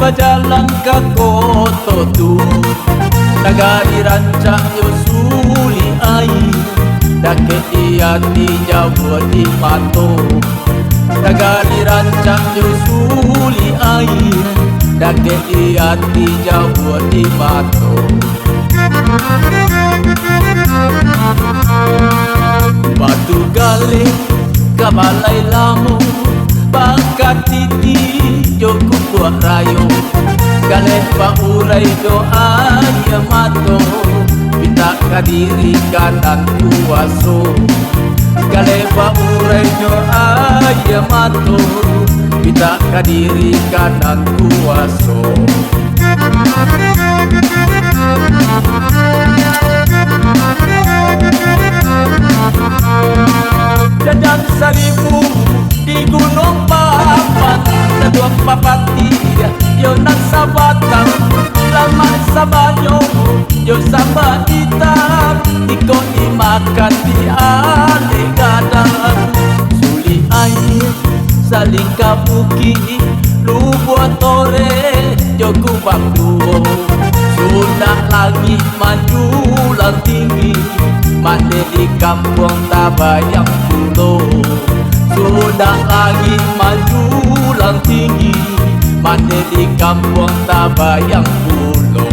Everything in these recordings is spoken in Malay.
berjalan ke kota tu, negari rancak yo suli air, daket hati jauh di pato. Negari rancak yo suli air, daket hati jauh di pato. Batu gali kabalai lamu, bangkat titi joku kuat rayo. Galeh paurai doa ya mato, minta kadiri kanan kuaso. Galeh paurai doa ya mato, minta kadiri kanan kuaso. Jajang seribu di Gunung Papan, kedua papati yo nak sabatang, laman sabanyo yo samba hitam, ikut dimakan di alik gadang. Suli air saling kabuki, lu buat tore yo kubang duo. Sudah lagi maju lang tinggi, mandi di kampung Tabayang Pulo. Sudah lagi maju lang tinggi, mandi di kampung Tabayang Pulo.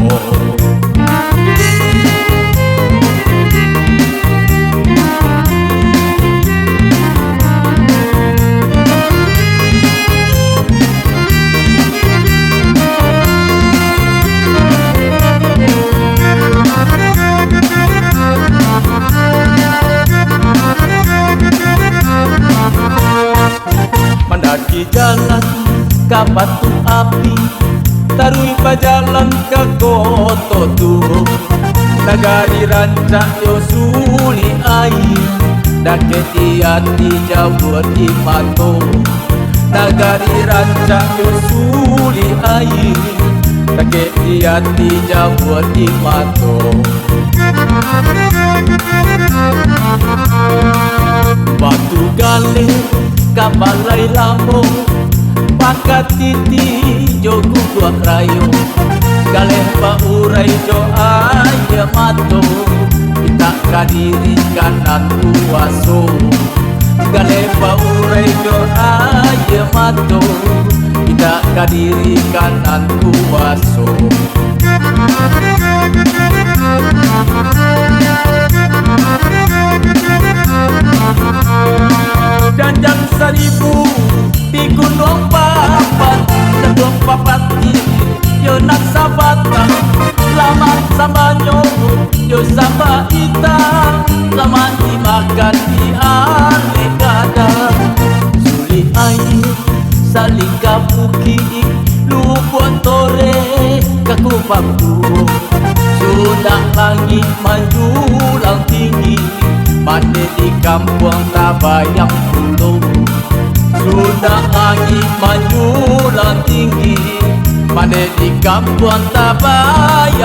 Mendaki jalan ke batu api, tarui berjalan ke kota tu, negari rancak yo suli air, daket hati jauh di pato. Negari rancak yo suli air, daket hati jauh di pato. Batu gali kabalai lambo, pakat titi joku kuat rayo. Galeh paurai doa ya mato, minta kadiri kanan kuaso. Galeh paurai doa ya mato, minta kadiri kanan kuaso. Janjang seribu di Gunung Papan, kedua papati yo nak sabatang, laman sambanyo yo samba hitam, laman dimakan di alik gadang. Suli air saling kabuki, lu buat tore kaku bangku. Sudah langit maju lang tinggi, mandi di kampung Tabayang Pulo. Sudah langit maju lang tinggi, mandi di kampung Tabayang